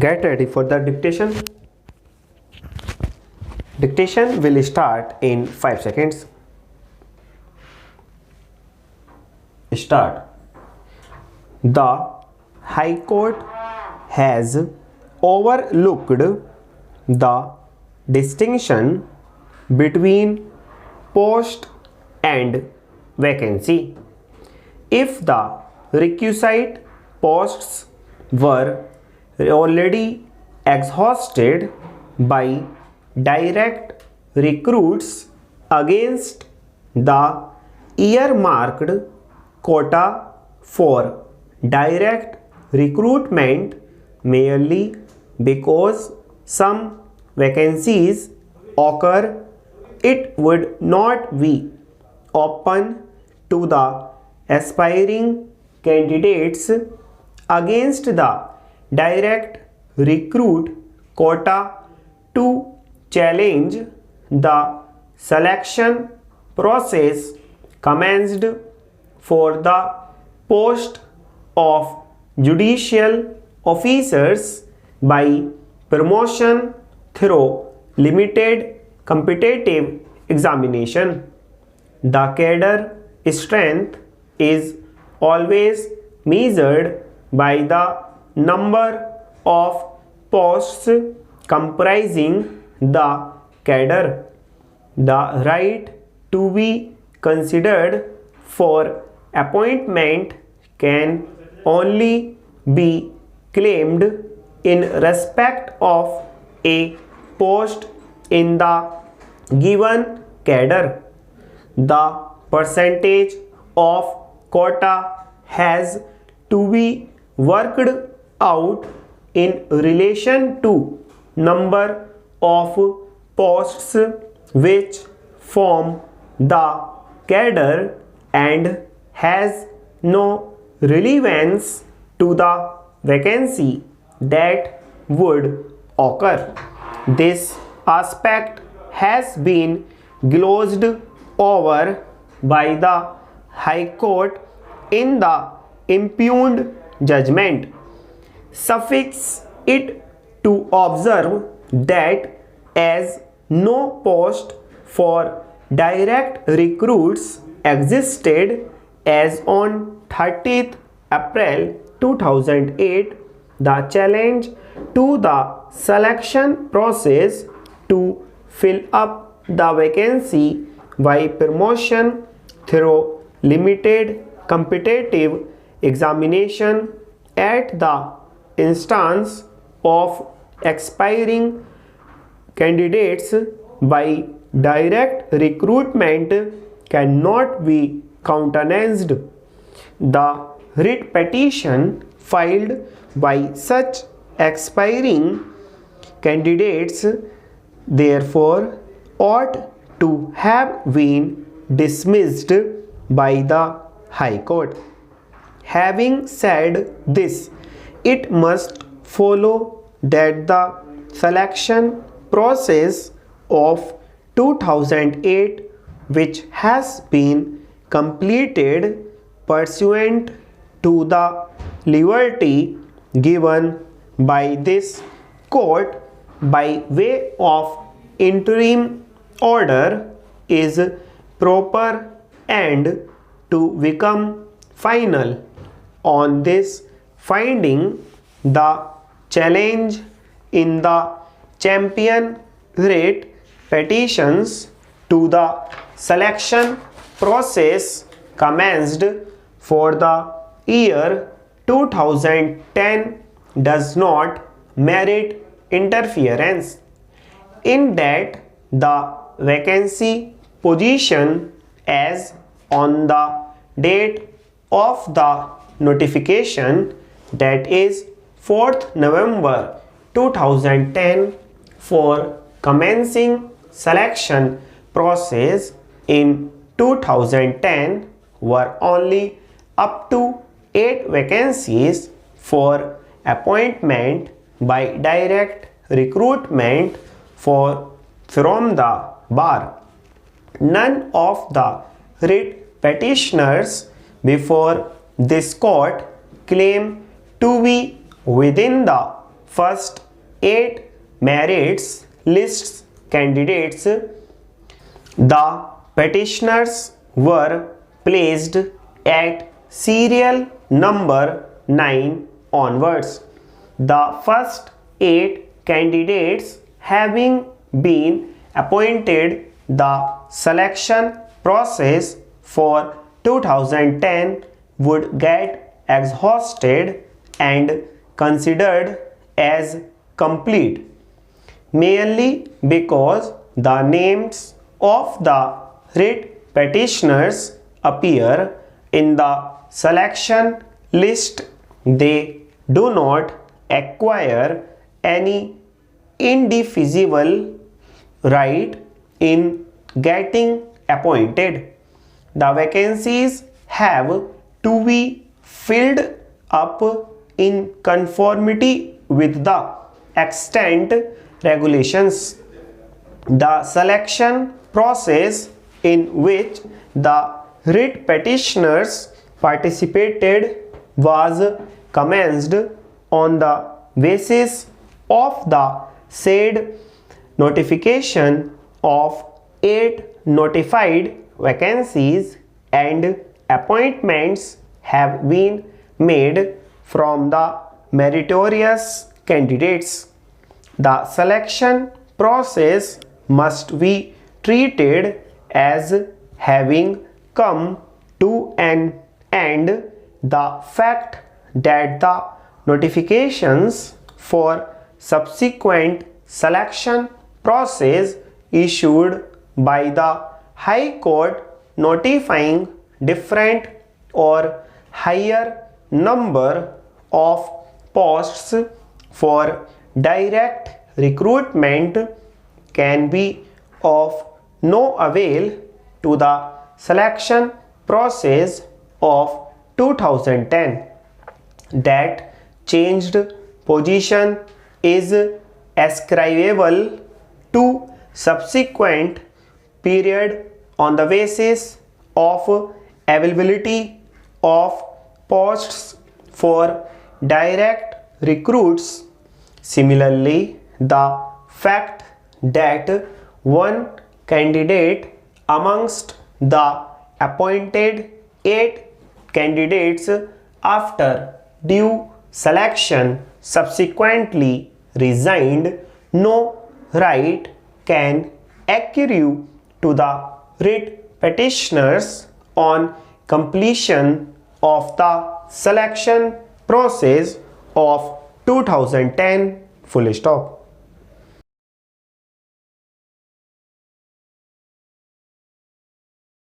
Get ready for the dictation. Dictation will start in 5 seconds. Start. The High Court has overlooked the distinction between post and vacancy. If the requisite posts were already exhausted by direct recruits against the earmarked quota for direct recruitment merely because some vacancies occur, it would not be open to the aspiring candidates against the direct recruit quota to challenge the selection process commenced for the post of judicial officers by promotion through limited competitive examination. The cadre strength is always measured by the number of posts comprising the cadre. The right to be considered for appointment can only be claimed in respect of a post in the given cadre. The percentage of quota has to be worked out in relation to number of posts which form the cadre and has no relevance to the vacancy that would occur. This aspect has been glozed over by the High Court in the impugned judgment. Suffice it to observe that as no post for direct recruits existed as on 30th April 2008, the challenge to the selection process to fill up the vacancy by promotion through limited competitive examination at the instance of expiring candidates by direct recruitment cannot be countenanced. The writ petition filed by such expiring candidates therefore ought to have been dismissed by the High Court. Having said this, it must follow that the selection process of 2008, which has been completed pursuant to the liberty given by this court by way of interim order, is proper and to become final. On this finding, the challenge in the champion writ petitions to the selection process commenced for the year 2010 does not merit interference, in that the vacancy position as on the date of the notification, that is 4th November 2010, for commencing selection process in 2010 were only up to 8 vacancies for appointment by direct recruitment from the bar. None of the writ petitioners before this court claim to be within the first 8 merits lists candidates, the petitioners were placed at serial number 9 onwards. The first 8 candidates having been appointed, the selection process for 2010 would get exhausted and considered as complete, merely because the names of the writ petitioners appear in the selection list. They do not acquire any indefeasible right in getting appointed. The vacancies have to be filled up in conformity with the extant regulations. The selection process in which the writ petitioners participated was commenced on the basis of the said notification of 8 notified vacancies, and appointments have been made from the meritorious candidates. The selection process must be treated as having come to an end. The fact that the notifications for subsequent selection process issued by the High Court notifying different or higher number of posts for direct recruitment can be of no avail to the selection process of 2010. That changed position is ascribable to subsequent period on the basis of availability of posts for direct recruits. Similarly, the fact that one candidate amongst the appointed 8 candidates after due selection subsequently resigned, no right can accrue to the writ petitioners on completion of the selection process of 2010. Full stop.